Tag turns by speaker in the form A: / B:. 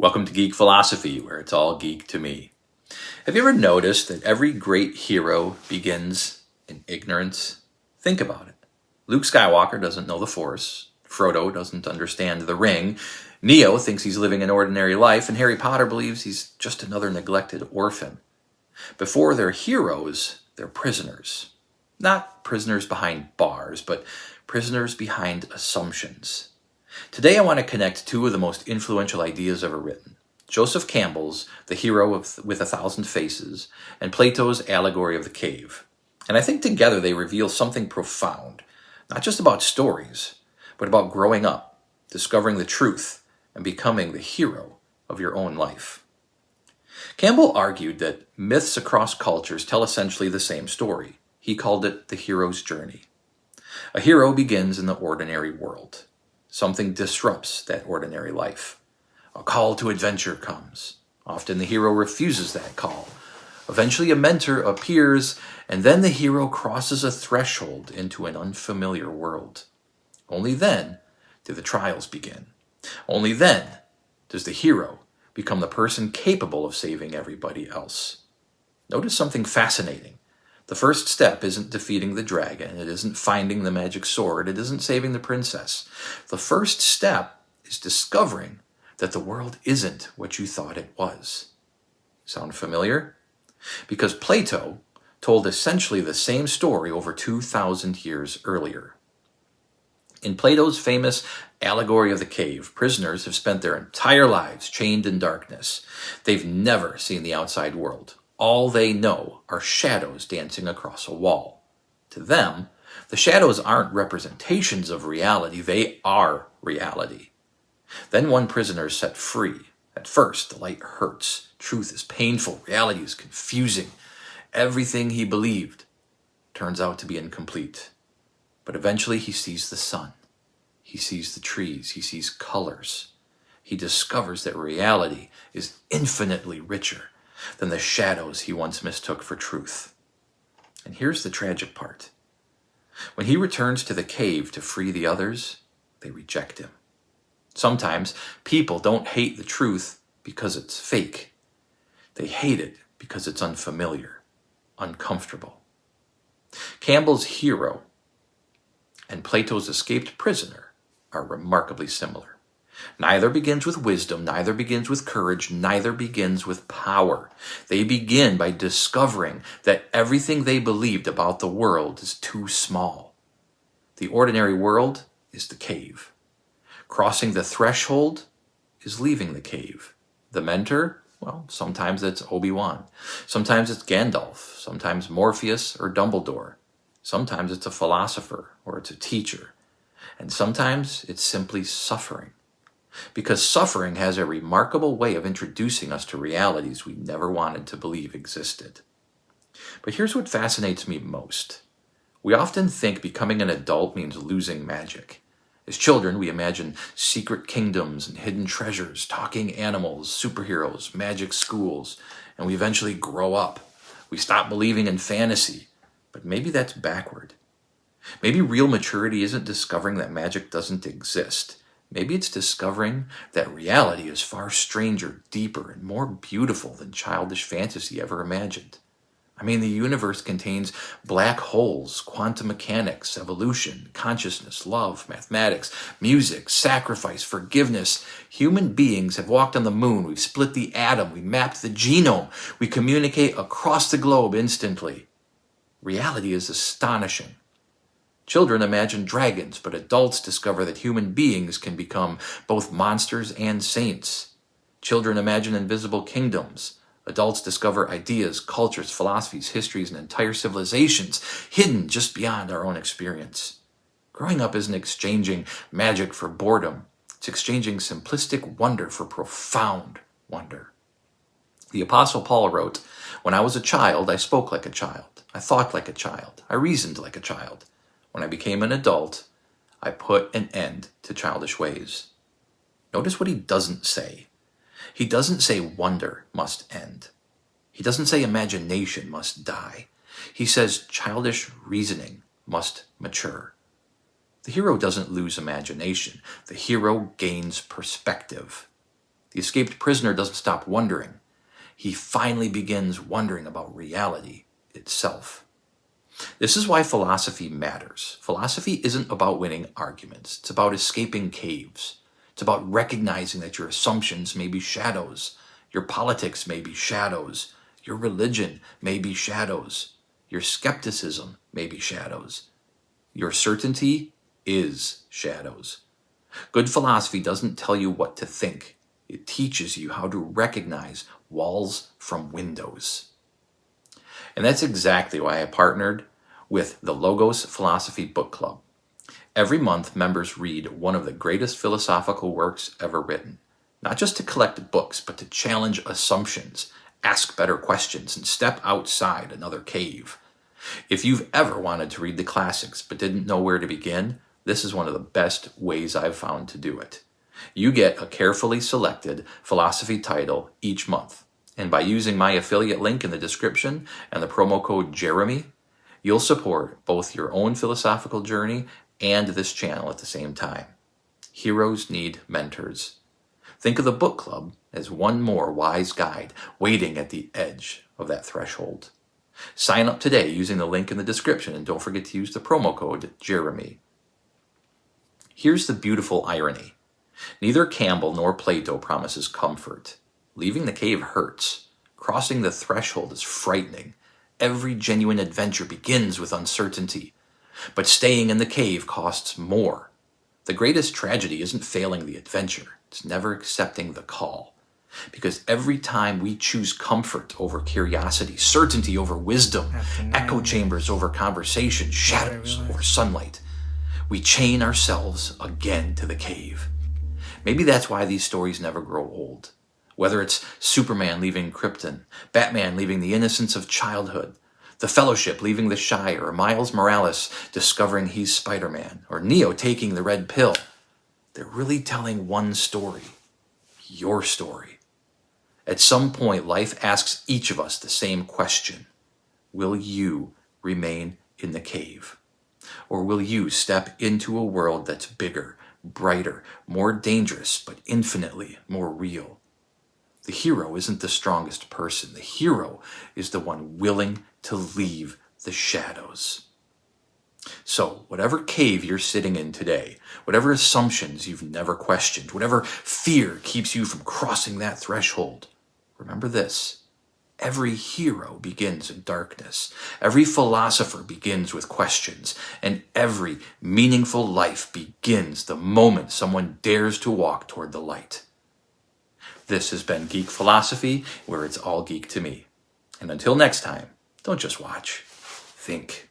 A: Welcome to Geek Philosophy, where it's all geek to me. Have you ever noticed that every great hero begins in ignorance? Think about it. Luke Skywalker doesn't know the Force. Frodo doesn't understand the ring. Neo thinks he's living an ordinary life, and Harry Potter believes he's just another neglected orphan. Before they're heroes, they're prisoners. Not prisoners behind bars, but prisoners behind assumptions. Today I want to connect two of the most influential ideas ever written. Joseph Campbell's The Hero with a Thousand Faces and Plato's Allegory of the Cave. And I think together they reveal something profound, not just about stories, but about growing up, discovering the truth, and becoming the hero of your own life. Campbell argued that myths across cultures tell essentially the same story. He called it the hero's journey. A hero begins in the ordinary world. Something disrupts that ordinary life. A call to adventure comes. Often the hero refuses that call. Eventually a mentor appears, and then the hero crosses a threshold into an unfamiliar world. Only then do the trials begin. Only then does the hero become the person capable of saving everybody else. Notice something fascinating. The first step isn't defeating the dragon, it isn't finding the magic sword, it isn't saving the princess. The first step is discovering that the world isn't what you thought it was. Sound familiar? Because Plato told essentially the same story over 2,000 years earlier. In Plato's famous Allegory of the Cave, prisoners have spent their entire lives chained in darkness. They've never seen the outside world. All they know are shadows dancing across a wall. To them, the shadows aren't representations of reality, they are reality. Then one prisoner is set free. At first, the light hurts. Truth is painful. Reality is confusing. Everything he believed turns out to be incomplete. But eventually he sees the sun. He sees the trees. He sees colors. He discovers that reality is infinitely richer than the shadows he once mistook for truth. And here's the tragic part. When he returns to the cave to free the others, they reject him. Sometimes people don't hate the truth because it's fake. They hate it because it's unfamiliar, uncomfortable. Campbell's hero and Plato's escaped prisoner are remarkably similar. Neither begins with wisdom, neither begins with courage, neither begins with power. They begin by discovering that everything they believed about the world is too small. The ordinary world is the cave. Crossing the threshold is leaving the cave. The mentor, well, sometimes it's Obi-Wan. Sometimes it's Gandalf. Sometimes Morpheus or Dumbledore. Sometimes it's a philosopher or it's a teacher. And sometimes it's simply suffering. Because suffering has a remarkable way of introducing us to realities we never wanted to believe existed. But here's what fascinates me most. We often think becoming an adult means losing magic. As children, we imagine secret kingdoms and hidden treasures, talking animals, superheroes, magic schools, and we eventually grow up. We stop believing in fantasy, but maybe that's backward. Maybe real maturity isn't discovering that magic doesn't exist. Maybe it's discovering that reality is far stranger, deeper, and more beautiful than childish fantasy ever imagined. I mean, the universe contains black holes, quantum mechanics, evolution, consciousness, love, mathematics, music, sacrifice, forgiveness. Human beings have walked on the moon. We've split the atom. We mapped the genome. We communicate across the globe instantly. Reality is astonishing. Children imagine dragons, but adults discover that human beings can become both monsters and saints. Children imagine invisible kingdoms. Adults discover ideas, cultures, philosophies, histories, and entire civilizations hidden just beyond our own experience. Growing up isn't exchanging magic for boredom. It's exchanging simplistic wonder for profound wonder. The Apostle Paul wrote, "When I was a child, I spoke like a child. I thought like a child. I reasoned like a child. When I became an adult, I put an end to childish ways." Notice what he doesn't say. He doesn't say wonder must end. He doesn't say imagination must die. He says childish reasoning must mature. The hero doesn't lose imagination. The hero gains perspective. The escaped prisoner doesn't stop wondering. He finally begins wondering about reality itself. This is why philosophy matters. Philosophy isn't about winning arguments. It's about escaping caves. It's about recognizing that your assumptions may be shadows. Your politics may be shadows. Your religion may be shadows. Your skepticism may be shadows. Your certainty is shadows. Good philosophy doesn't tell you what to think. It teaches you how to recognize walls from windows. And that's exactly why I partnered with the Logos Philosophy Book Club. Every month, members read one of the greatest philosophical works ever written, not just to collect books, but to challenge assumptions, ask better questions, and step outside another cave. If you've ever wanted to read the classics but didn't know where to begin, this is one of the best ways I've found to do it. You get a carefully selected philosophy title each month. And by using my affiliate link in the description and the promo code Jeremy, you'll support both your own philosophical journey and this channel at the same time. Heroes need mentors. Think of the book club as one more wise guide waiting at the edge of that threshold. Sign up today using the link in the description, and don't forget to use the promo code Jeremy. Here's the beautiful irony. Neither Campbell nor Plato promises comfort. Leaving the cave hurts. Crossing the threshold is frightening. Every genuine adventure begins with uncertainty. But staying in the cave costs more. The greatest tragedy isn't failing the adventure. It's never accepting the call. Because every time we choose comfort over curiosity, certainty over wisdom, echo chambers over conversation, shadows over sunlight, we chain ourselves again to the cave. Maybe that's why these stories never grow old. Whether it's Superman leaving Krypton, Batman leaving the innocence of childhood, the Fellowship leaving the Shire, or Miles Morales discovering he's Spider-Man, or Neo taking the red pill, they're really telling one story, your story. At some point, life asks each of us the same question. Will you remain in the cave? Or will you step into a world that's bigger, brighter, more dangerous, but infinitely more real? The hero isn't the strongest person. The hero is the one willing to leave the shadows. So, whatever cave you're sitting in today, whatever assumptions you've never questioned, whatever fear keeps you from crossing that threshold, remember this: every hero begins in darkness. Every philosopher begins with questions. And every meaningful life begins the moment someone dares to walk toward the light. This has been Geek Philosophy, where it's all geek to me. And until next time, don't just watch, think.